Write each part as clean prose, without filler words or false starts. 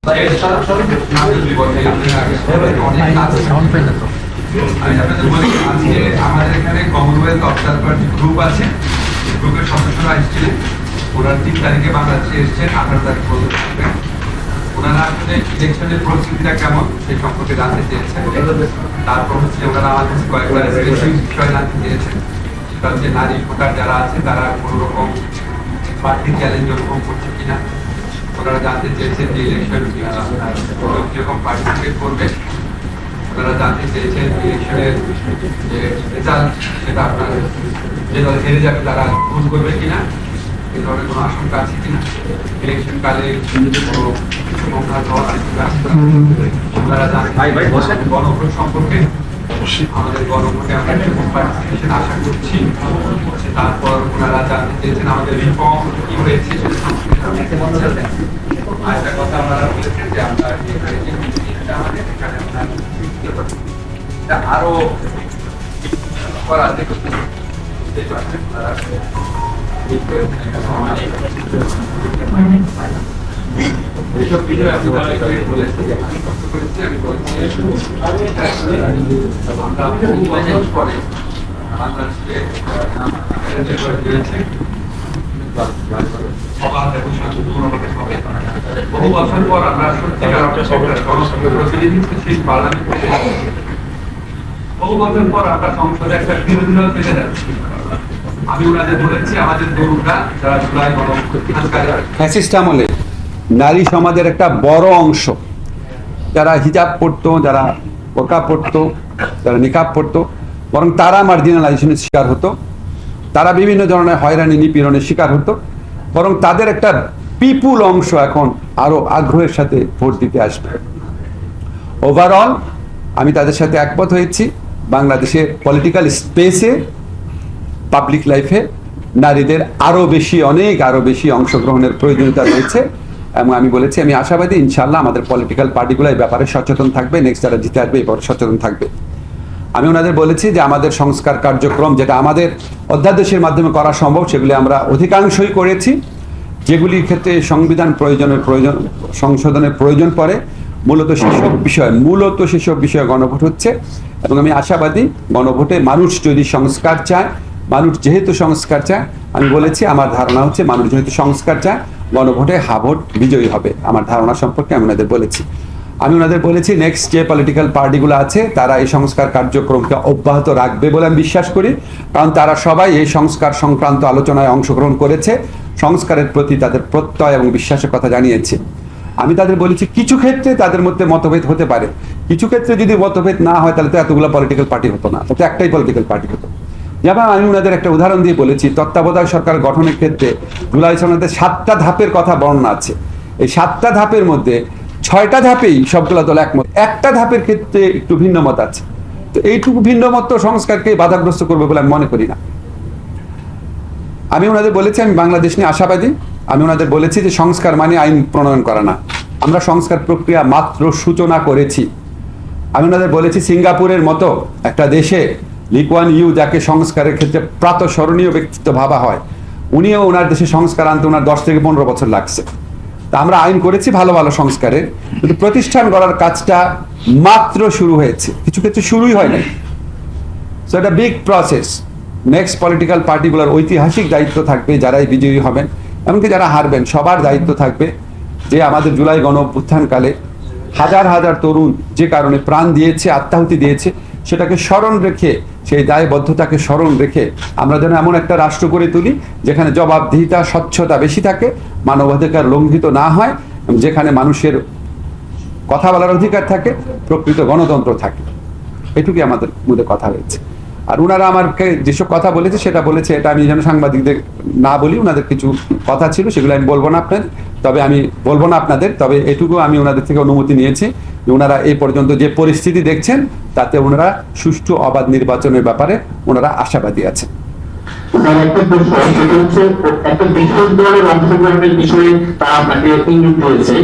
আমি আপনাদের বলি আজকে আমাদের এখানে কমনওয়েলথ অবজারভার গ্রুপ আছে, গ্রুপের সদস্যরা এসেছিলেন। ওনারা 3 তারিখে বাংলাদেশে এসেছেন, 18 তারিখ পর্যন্ত থাকবেন। ওনারা আসলে ইলেকশনের পরিস্থিতিটা কেমন সেই সম্পর্কে জানতে চেয়েছেন। তারপর হচ্ছে ওনারা আমার কাছে কয়েকবার বিষয় জানতে চেয়েছেন, সেটা হচ্ছে নারী ভোটার যারা আছে তারা কোনো রকম বাড়তি চ্যালেঞ্জ অনুভব করছে কিনা। ওনারা জানতে চেয়েছেন যে ইলেকশন কিরকম পার্টিসিপেট করবে। ওনারা জানতে চেয়েছেন ইলেকশনের যে রেজাল্ট সেটা আপনার যে দল হেরে যাবে তারা ভোট করবে কিনা, এই ধরনের কোনো আশঙ্কা আছে কিনা, ইলেকশন কালে কোনো সংঘাত হওয়ার আশঙ্কা আছে কিনা। ওনারা জানতে গণভোট সম্পর্কে, আমাদের গণভোটে আমরা কিরকম পার্টিসিপেশন আশা করছি। তারপর ওনারা জানতে চেয়েছেন আমাদের রিফর্ম কি হয়েছে সেটা সম্পর্কে। আরেকটা কথা আপনারা বলেছেন যে আমরা আরো করা এইসব বিষয়ে আমি বলেছি, আমি বলছি আমরা বহু বছর পরে বাংলাদেশে বহু বছর পর আমরা বহু বছর পর আমরা সংসদে একটা বিরোধী দল পেতে যাচ্ছি। আমি ওনাদের বলেছি আমাদের তরুণরা যারা জুলাই ফ্যাসিস্ট আমলে নারী সমাজের একটা বড় অংশ যারা হিজাব পড়তো, যারা বোরকা পড়তো, যারা নিকাব পড়তো, বরং তারা মার্জিনালাইজেশনের শিকার হতো, তারা বিভিন্ন ধরনের হয়রানি নিপীড়নের শিকার হতো। বরং তাদের একটা বিপুল অংশ এখন আরো আগ্রহের সাথে ভোট দিতে আসবে। ওভারঅল আমি তাদের সাথে একমত হয়েছি, বাংলাদেশের পলিটিক্যাল স্পেসে, পাবলিক লাইফে নারীদের আরো বেশি অংশগ্রহণের প্রয়োজনীয়তা রয়েছে। এবং আমি বলেছি আমি আশাবাদী ইনশাআল্লাহ আমাদের পলিটিক্যাল পার্টিগুলো এই ব্যাপারে সচেতন থাকবে, নেক্সট যারা জিতে আসবে এই ব্যাপারে সচেতন থাকবে। আমি ওনাদের বলেছি যে আমাদের সংস্কার কার্যক্রম যেটা আমাদের অধ্যাদেশের মাধ্যমে করা সম্ভব সেগুলি আমরা অধিকাংশই করেছি। যেগুলির ক্ষেত্রে সংবিধান সংশোধনের প্রয়োজন পড়ে মূলত সেসব বিষয়ে গণভোট হচ্ছে। এবং আমি আশাবাদী গণভোটে মানুষ যদি সংস্কার চায়, মানুষ যেহেতু সংস্কার চায়, আমি বলেছি আমার ধারণা হচ্ছে মানুষ যেহেতু সংস্কার চায় গণভোটে ভোট বিজয়ী হবে। আমার ধারণা সম্পর্কে আমি ওনাদের বলেছি। আমি ওনাদের বলেছি নেক্সট যে পলিটিক্যাল পার্টিগুলো আছে তারা এই সংস্কার কার্যক্রমকে অব্যাহত রাখবে বলে আমি বিশ্বাস করি, কারণ তারা সবাই এই সংস্কার সংক্রান্ত আলোচনায় অংশগ্রহণ করেছে, সংস্কারের প্রতি তাদের প্রত্যয় এবং বিশ্বাসের কথা জানিয়েছে। আমি তাদের বলেছি কিছু ক্ষেত্রে তাদের মধ্যে মতভেদ হতে পারে, কিছু ক্ষেত্রে যদি মতভেদ না হয় তাহলে তো এতগুলো পলিটিক্যাল পার্টি হতো না, তো একটাই পলিটিক্যাল পার্টি হতো। যেমন আমি ওনাদের একটা উদাহরণ দিয়ে বলেছি, তত্ত্বাবধায়ক সরকার গঠনের ক্ষেত্রে জুলাই সনদে 7টা ধাপের কথা বর্ণনা আছে। এই 7টা ধাপের মধ্যে 6টা ধাপেই সবগুলো দল একমত, একটা ধাপের ক্ষেত্রে একটু ভিন্ন মত আছে। তো এইটুকু ভিন্ন মত সংস্কারকে বাধাগ্রস্ত করবে বলে আমি মনে করি না। আমি ওনাদের বলেছি আমি বাংলাদেশ নিয়ে আশাবাদী। আমি ওনাদের বলেছি যে সংস্কার মানে আইন প্রণয়ন করা না, আমরা সংস্কার প্রক্রিয়া মাত্র সূচনা করেছি। আমি ওনাদের বলেছি সিঙ্গাপুরের মতো একটা দেশে লি কুয়ান ইউ যাকে সংস্কারের ক্ষেত্রে প্রাতঃস্মরণীয় ব্যক্তিত্ব ভাবা হয়, উনিও ওনার দেশে সংস্কার আনতে ওনার 10 থেকে 15 বছর লাগছে। তা আমরা আইন করেছি ভালো সংস্কারে, কিন্তু প্রতিষ্ঠান গড়ার কাজটা মাত্র শুরু হয়েছে, কিছু ক্ষেত্রে শুরুই হয় নাই। সো এটা বিগ প্রসেস। নেক্সট পলিটিক্যাল পার্টিগুলোর ঐতিহাসিক দায়িত্ব থাকবে, যারাই বিজয়ী হবেন এমনকি যারা হারবেন সবার দায়িত্ব থাকবে যে আমাদের জুলাই গণ অভ্যুত্থানকালে হাজার হাজার তরুণ যে কারণে প্রাণ দিয়েছে, আত্মাহুতি দিয়েছে, সেটাকে স্মরণ রেখে, সেই দায়বদ্ধতাকে স্মরণ রেখে আমরা যেন এমন একটা রাষ্ট্র গড়ে তুলি যেখানে জবাবদিহিতা, স্বচ্ছতা বেশি থাকে, মানবাধিকার লঙ্ঘিত না হয়, যেখানে মানুষের কথা বলার অধিকার থাকে, প্রকৃত গণতন্ত্র থাকে। এটুকুই আমাদের মধ্যে কথা হয়েছে। আর ওনারা আমাকে যেসব কথা বলেছে সেটা বলেছে, এটা আমি যেন সাংবাদিকদের না বলি, ওনাদের কিছু কথা ছিল সেগুলো আমি বলবো না আপনাদের, তবে এটুকু আমি ওনাদের থেকে অনুমতি নিয়েছি যে ওনারা এই পর্যন্ত যে পরিস্থিতি দেখছেন তাতে ওনারা সুষ্ঠু অবাধ নির্বাচনের ব্যাপারে ওনারা আশাবাদী আছেন। একটা প্রশ্ন, সেটা হচ্ছে একটা বিশেষ দলের অংশগ্রহণের বিষয়ে তারা আপনাকে ইঙ্গিত করেছে।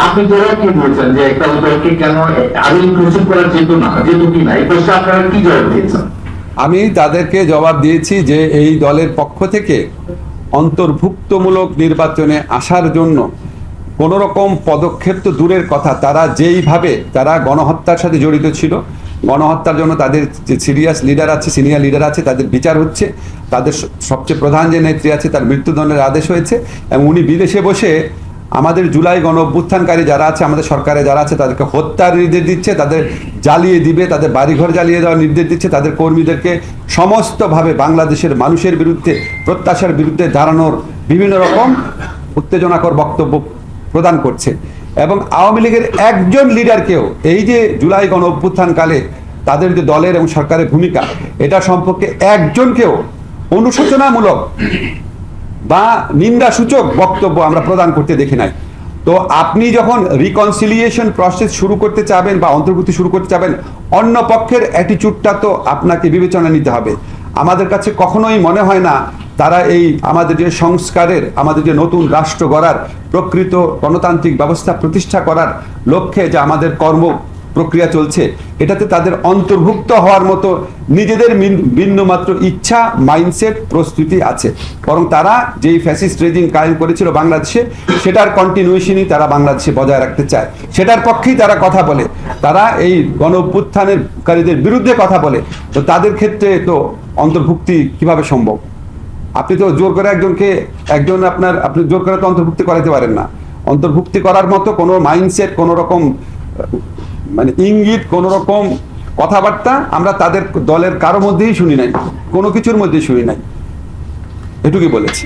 আপনি জবাব কি বলছেন যে একটা দলকে কেন আরো ইনক্লুসিভ করা যেত কি না, এই প্রশ্নে আপনারা কি জবাব দিয়েছেন? আমি তাদেরকে জবাব দিয়েছি যে এই দলের পক্ষ থেকে অন্তর্ভুক্তমূলক নির্বাচনে আসার জন্য কোনো রকম পদক্ষেপ তো দূরের কথা, তারা যেইভাবে তারা গণহত্যার সাথে জড়িত ছিল, গণহত্যার জন্য তাদের যে সিরিয়াস লিডার আছে, সিনিয়র লিডার আছে, তাদের বিচার হচ্ছে, তাদের সবচেয়ে প্রধান যে নেত্রী আছে তার মৃত্যুদণ্ডের আদেশ হয়েছে, এবং উনি বিদেশে বসে আমাদের জুলাই গণ অভ্যুত্থানকারী যারা আছে, আমাদের সরকারে যারা আছে, তাদেরকে হত্যার নির্দেশ দিচ্ছে, তাদের জ্বালিয়ে দিবে, তাদের বাড়িঘর জ্বালিয়ে দেওয়ার নির্দেশ দিচ্ছে, তাদের কর্মীদেরকে সমস্তভাবে বাংলাদেশের মানুষের বিরুদ্ধে, প্রত্যাশার বিরুদ্ধে দাঁড়ানোর বিভিন্ন রকম উত্তেজনাকর বক্তব্য প্রদান করছে। এবং আওয়ামী লীগের একজন লিডারকেও এই যে জুলাই গণ অভ্যুত্থানকালে তাদের যে দলের এবং সরকারের ভূমিকা, এটা সম্পর্কে একজনকেও অনুশোচনামূলক বা নিন্দাসূচক বক্তব্য আমরা প্রদান করতে দেখি নাই। তো আপনি যখন রিকনসিলিয়েশন প্রসেস শুরু করতে চাবেন বা অন্তর্ভুক্তি শুরু করতে চাবেন, অন্য পক্ষের অ্যাটিচিউডটা তো আপনাকে বিবেচনা নিতে হবে। আমাদের কাছে কখনোই মনে হয় না তারা এই আমাদের যে সংস্কারের, আমাদের যে নতুন রাষ্ট্র গড়ার, প্রকৃত গণতান্ত্রিক ব্যবস্থা প্রতিষ্ঠা করার লক্ষ্যে যে আমাদের কর্ম প্রক্রিয়া চলছে, এটাতে তাদের অন্তর্ভুক্ত হওয়ার মতো নিজেদের বিন্দুমাত্র ইচ্ছা, মাইন্ডসেট, প্রস্তুতি আছে। বরং তারা যেই ফ্যাসিস্ট রেজিম কায়েম করেছিল বাংলাদেশে, সেটার কন্টিনিউশনই তারা বাংলাদেশে বজায় রাখতে চায়, সেটার পক্ষেই তারা কথা বলে, তারা এই গণ অভ্যুত্থানকারীদের বিরুদ্ধে কথা বলে। তো তাদের ক্ষেত্রে তো অন্তর্ভুক্তি কিভাবে সম্ভব? আপনি তো জোর করে আপনি জোর করে তো অন্তর্ভুক্তি করাতে পারেন না। অন্তর্ভুক্তি করার মতো কোনো মাইন্ডসেট, কোনো রকম মানে ইঙ্গিত, কোন রকম কথাবার্তা আমরা তাদের দলের কারো মধ্যেই শুনি নাই, কোনো কিছুর মধ্যেই শুনি নাই। এটুকুই বলেছি।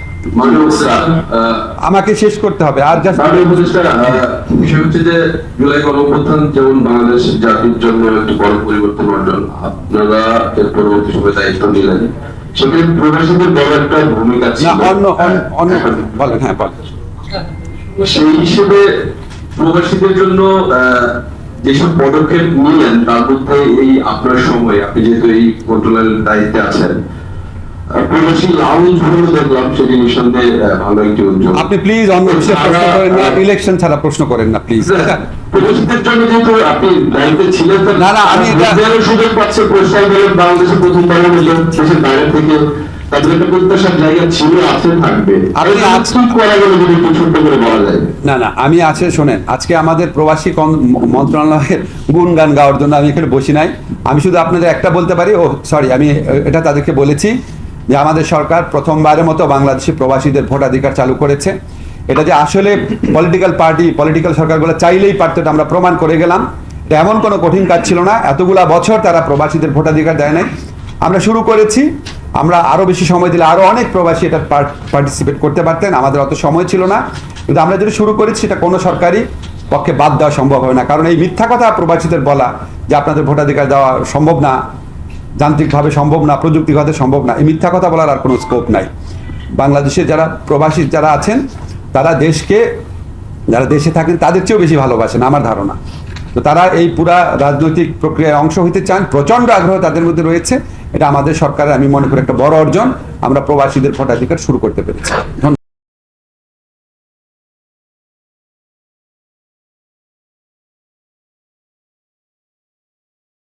আমাকে শেষ করতে হবে। আর বিষয় হচ্ছে যে জুলাই গণঅভ্যুত্থান যেমন বাংলাদেশ জাতির জন্য একটি বড় পরিবর্তন অর্জন, আপনারা এর পরবর্তী সময় দায়িত্ব নিলেন, সেখানে প্রবাসীদের বড় একটা ভূমিকা ছিল। বলেন। হ্যাঁ, বলেন। সেই হিসেবে প্রবাসীদের জন্য যেসব পদক্ষেপ নিলেন, তার মধ্যে এই আপনার সময়, আপনি যেহেতু এই মন্ত্রণালয়ের দায়িত্বে আছেন, প্রবাসী লাউঞ্জ গুলো দেখলাম, সেটি নিঃসন্দেহে ভালো একটি উদ্যোগ। আপনি প্লিজ অন্য বিষয়ে প্রশ্ন করেন না, ইলেকশন ছাড়া প্রশ্ন করেন না প্লিজ। প্রবাসীদের জন্য যেহেতু আপনি দায়িত্বে ছিলেন, না, আমি সুযোগ পাচ্ছে প্রস্তাব দিলেন বাংলাদেশে প্রথমবারের মতো দেশের বাইরে থেকে, তাদের একটা প্রত্যাশার জায়গা ছিল, আছে, থাকবে। না, আমি আছে, শোনেন, আজকে আমাদের প্রবাসী মন্ত্রণালয়ের গুণগান গাওয়ার জন্য আমি এখানে বসি নাই। আমি শুধু আপনাদের একটা বলতে পারি, আমি এটা তাদেরকে বলেছি যে আমাদের সরকার প্রথমবারের মতো বাংলাদেশি প্রবাসীদের ভোটাধিকার চালু করেছে। এটা যে আসলে পলিটিক্যাল সরকারগুলো চাইলেই পারত, এটা আমরা প্রমাণ করে গেলাম। এটা এমন কোনো কঠিন কাজ ছিল না, এতগুলা বছর তারা প্রবাসীদের ভোটাধিকার দেয় নাই। আমরা শুরু করেছি, আমরা আরো বেশি সময় দিলে আরো অনেক প্রবাসী এটা পার্টিসিপেট করতে পারতেন, আমাদের অত সময় ছিল না। কিন্তু আমরা যেটা শুরু করেছি সেটা কোনো সরকারি পক্ষে বাদ দেওয়া সম্ভব হবে না। কারণ এই মিথ্যা কথা প্রবাসীদের বলা যে আপনাদের ভোটাধিকার দেওয়া সম্ভব না, যান্ত্রিকভাবে সম্ভব না, প্রযুক্তিগত সম্ভব না, এই মিথ্যা কথা বলার আর কোনো স্কোপ নাই। বাংলাদেশে যারা প্রবাসী যারা আছেন, তারা যারা দেশে থাকেন তাদের চেয়েও বেশি ভালোবাসেন আমার ধারণা। তো তারা এই পুরা রাজনৈতিক প্রক্রিয়ায় অংশ হইতে চান, প্রচন্ড আগ্রহ তাদের মধ্যে রয়েছে। এটা আমাদের সরকারের, আমি মনে করি, একটা বড় অর্জন। আমরা প্রবাসীদের ভোটাধিকার শুরু করতে পেরেছি। ধন্যবাদ।